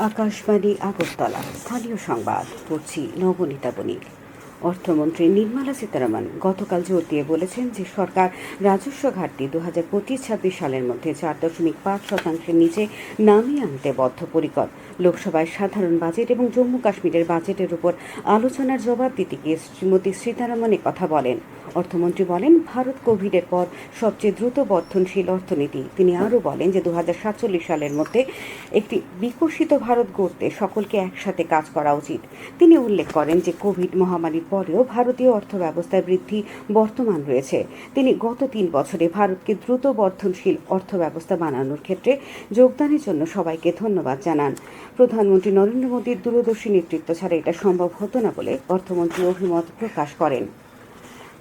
আকাশবাণী আগরতলা, স্থানীয় সংবাদ পড়ছি নবনীতা বণিক। অর্থমন্ত্রী নির্মলা সীতারামন গতকাল জোর দিয়ে বলেছেন যে সরকার রাজস্ব ঘাটতি 2025-26 সালের মধ্যে 4.5% নিচে নামিয়ে আনতে বদ্ধপরিকর। লোকসভায় সাধারণ বাজেট এবং জম্মু কাশ্মীরের বাজেটের উপর আলোচনার জবাব দিতে গিয়ে শ্রীমতী সীতারামন কথা বলেন। অর্থমন্ত্রী বলেন, ভারত কোভিডের পর সবচেয়ে দ্রুত বর্ধনশীল অর্থনীতি। তিনি আরও বলেন যে 2047 সালের মধ্যে একটি বিকশিত ভারত গড়তে সকলকে একসাথে কাজ করা উচিত। তিনি উল্লেখ করেন যে কোভিড মহামারীর পরেও ভারতীয় অর্থব্যবস্থায় বৃদ্ধি বর্তমান রয়েছে। তিনি গত 3 বছরে ভারতকে দ্রুত বর্ধনশীল অর্থব্যবস্থা বানানোর ক্ষেত্রে যোগদানের জন্য সবাইকে ধন্যবাদ জানান। প্রধানমন্ত্রী নরেন্দ্র মোদীর দূরদর্শী নেতৃত্ব ছাড়া এটা সম্ভব হতো না বলে অর্থমন্ত্রী অভিমত প্রকাশ করেন।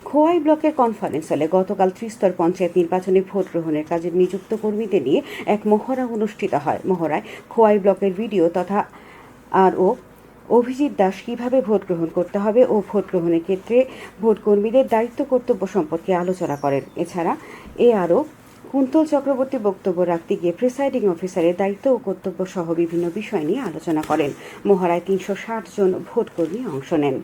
খোয়াই ব্লকের কনফারেন্স হলে গতকাল ত্রিস্তর পঞ্চায়েত নির্বাচনে ভোট গ্রহণের কাজে নিযুক্ত কর্মীদের নিয়ে এক মহড়া অনুষ্ঠিত হয়। মহড়ায় খোয়াই ব্লকের ভিডিও তথা আরও অভিজিৎ দাস কিভাবে ভোট গ্রহণ করতে হবে ও ভোট গ্রহণের ক্ষেত্রে ভোট কর্মীদের দায়িত্ব কর্তব্য সম্পর্কে আলোচনা করেন। এছাড়া আরও কুন্তল চক্রবর্তী বক্তব্য রাখতে গিয়ে প্রিসাইডিং অফিসারের দায়িত্ব ও কর্তব্য সহ বিভিন্ন বিষয় নিয়ে আলোচনা করেন। মহড়ায় 360 জন ভোটকর্মী অংশ নেন।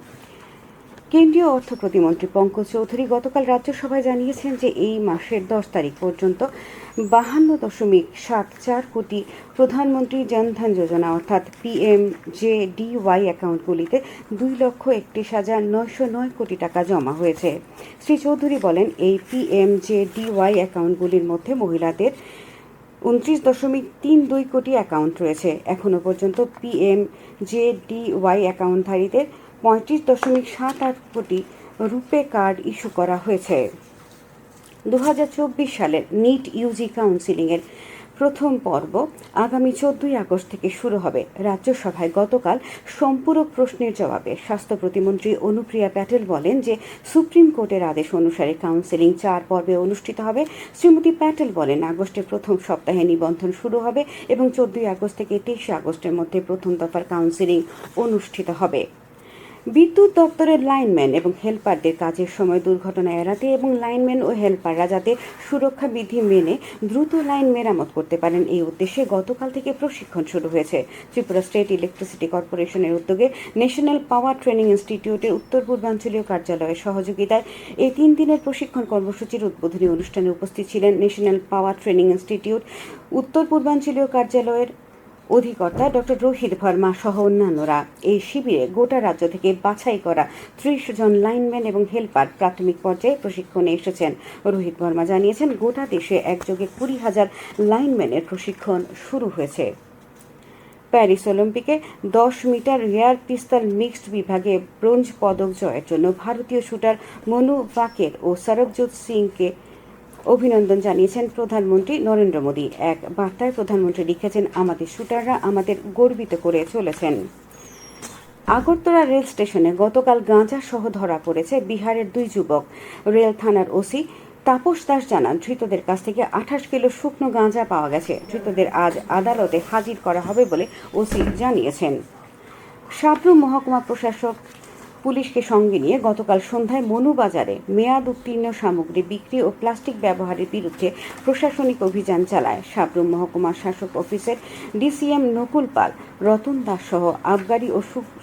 কেন্দ্রীয় অর্থ প্রতিমন্ত্রী পঙ্কজ চৌধুরী গতকাল রাজ্যসভায় জানিয়েছেন যে এই মাসের 10 তারিখ পর্যন্ত 52.74 কোটি প্রধানমন্ত্রী জনধন যোজনা অর্থাৎ PMJDY অ্যাকাউন্টগুলিতে 2,31,909 কোটি টাকা জমা হয়েছে। শ্রী চৌধুরী বলেন, এই PMJDY অ্যাকাউন্টগুলির মধ্যে মহিলাদের 29.32 কোটি অ্যাকাউন্ট রয়েছে। এখনও পর্যন্ত PMJDY অ্যাকাউন্টধারীদের 35.78 কোটি রুপে কার্ড ইস্যু করা হয়েছে। 2024 সালের নিট ইউজি কাউন্সিলিংয়ের প্রথম পর্ব আগামী 14 আগস্ট থেকে শুরু হবে। রাজ্যসভায় গতকাল সম্পূরক প্রশ্নের জবাবে স্বাস্থ্য প্রতিমন্ত্রী অনুপ্রিয়া প্যাটেল বলেন যে সুপ্রিম কোর্টের আদেশ অনুসারে কাউন্সিলিং 4 পর্বে অনুষ্ঠিত হবে। শ্রীমতী প্যাটেল বলেন, আগস্টের প্রথম সপ্তাহে নিবন্ধন শুরু হবে এবং 14 আগস্ট থেকে 23 আগস্টের মধ্যে প্রথম দফার কাউন্সিলিং অনুষ্ঠিত হবে। বিদ্যুৎ দপ্তরের লাইনম্যান এবং হেল্পারদের কাজের সময় দুর্ঘটনা এড়াতে এবং লাইনম্যান ও হেল্পাররা যাতে সুরক্ষা বিধি মেনে দ্রুত লাইন মেরামত করতে পারেন, এই উদ্দেশ্যে গতকাল থেকে প্রশিক্ষণ শুরু হয়েছে। ত্রিপুরা স্টেট ইলেকট্রিসিটি কর্পোরেশনের উদ্যোগে ন্যাশনাল পাওয়ার ট্রেনিং ইনস্টিটিউটের উত্তর পূর্বাঞ্চলীয় কার্যালয়ের সহযোগিতায় এই 3 দিনের প্রশিক্ষণ কর্মসূচির উদ্বোধনী অনুষ্ঠানে উপস্থিত ছিলেন ন্যাশনাল পাওয়ার ট্রেনিং ইনস্টিটিউট উত্তর পূর্বাঞ্চলীয় কার্যালয়ের অধিকর্তা ডক্টর রোহিত ভার্মা সহ অন্যান্যরা। এই শিবিরে গোটা রাজ্য থেকে বাছাই করা 30 জন লাইনম্যান এবং হেল্পার প্রাথমিক পর্যায়ে প্রশিক্ষণে এসেছেন। রোহিত ভার্মা জানিয়েছেন, গোটা দেশে একযোগে 20,000 লাইনম্যানের প্রশিক্ষণ শুরু হয়েছে। প্যারিস অলিম্পিকে 10 মিটার রেয়ার পিস্তল মিক্সড বিভাগে ব্রোঞ্জ পদক জয়ের জন্য ভারতীয় শুটার মনু ভাকের ও সরবজিৎ সিংকে অভিনন্দন জানিয়েছেন প্রধানমন্ত্রী নরেন্দ্র মোদী। এক বার্তায় প্রধানমন্ত্রী লিখেছেন, আমাদের শুটাররা আমাদের গর্বিত করে চলেছেন। আগরতলা রেল স্টেশনে গতকাল গাঁজা সহ ধরা পড়েছে বিহারের 2 যুবক। রেল থানার ওসি তাপস দাস জানান, ধৃতদের কাছ থেকে 28 কিলো শুকনো গাঁজা পাওয়া গেছে। ধৃতদের আজ আদালতে হাজির করা হবে বলে ওসি জানিয়েছেন। সাবরুম মহকুমা প্রশাসক পুলিশকে সঙ্গে নিয়ে গতকাল সন্ধ্যায় মনুবাজারে মেয়াদ উত্তীর্ণ সামগ্রী বিক্রি ও প্লাস্টিক ব্যবহারের বিরুদ্ধে প্রশাসনিক অভিযান চালায়। সাবরুম মহকুমা শাসক অফিসের ডিসিএম নকুল পাল, রতন দাস সহ আবগারি ও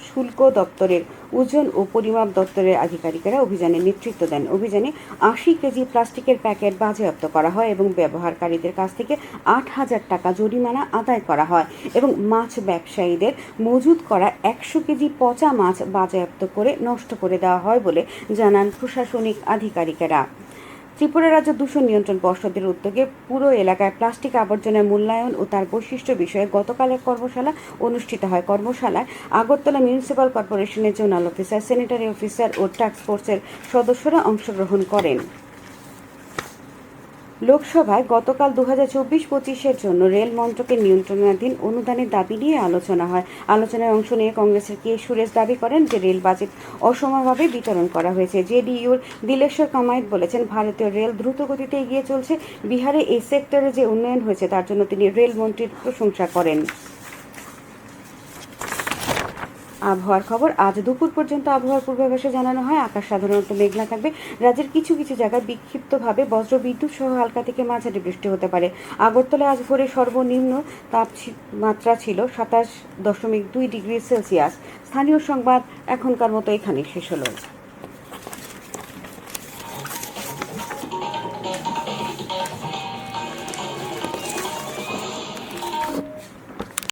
শুল্ক দপ্তরের ওজন ও পরিমাপ দপ্তরের আধিকারিকেরা অভিযানে নেতৃত্ব দেন। অভিযানে 80 কেজি প্লাস্টিকের প্যাকেট বাজেয়াপ্ত করা হয় এবং ব্যবহারকারীদের কাছ থেকে 8,000 টাকা জরিমানা আদায় করা হয় এবং মাছ ব্যবসায়ীদের মজুত করা 100 কেজি পচা মাছ বাজেয়াপ্ত করে নষ্ট করে দেওয়া হয় বলে জানান প্রশাসনিক আধিকারিকেরা। ত্রিপুরা রাজ্য দূষণ নিয়ন্ত্রণ পর্ষদের উদ্যোগে পুরো এলাকায় প্লাস্টিক আবর্জনার মূল্যায়ন ও তার বৈশিষ্ট্য বিষয়ে গতকাল এক কর্মশালা অনুষ্ঠিত হয়। কর্মশালায় আগরতলা মিউনিসিপাল কর্পোরেশনের জোনাল অফিসার, স্যানিটারি অফিসার ও টাস্ক ফোর্সের সদস্যরা অংশগ্রহণ করেন। লোকসভায় গতকাল 2024-25-এর জন্য রেল মন্ত্রকের নিয়ন্ত্রণাধীন অনুদানের দাবি নিয়ে আলোচনা হয়। আলোচনায় অংশ নিয়ে কংগ্রেসের কে সুরেশ দাবি করেন যে রেল বাজেট অসমভাবে বিতরণ করা হয়েছে। জেডিইউর দিলেশ্বর কামায়েত বলেছেন, ভারতীয় রেল দ্রুত গতিতে এগিয়ে চলছে। বিহারে এই সেক্টরে যে উন্নয়ন হয়েছে তার জন্য তিনি রেল মন্ত্রীর প্রশংসা করেন। আবহাওয়ার খবর। আজ দুপুর পর্যন্ত আবহাওয়ার পূর্বাভাসে জানানো হয় আকাশ সাধারণত মেঘলা থাকবে। রাজ্যের কিছু কিছু জায়গায় বিক্ষিপ্তভাবে বজ্রবিদ্যুৎ সহ হালকা থেকে মাঝারি বৃষ্টি হতে পারে। আগরতলায় আজ ভোরে সর্বনিম্ন তাপমাত্রা ছিল 27.2 ডিগ্রি সেলসিয়াস। স্থানীয় সংবাদ এখনকার মতো এখানেই শেষ হলো।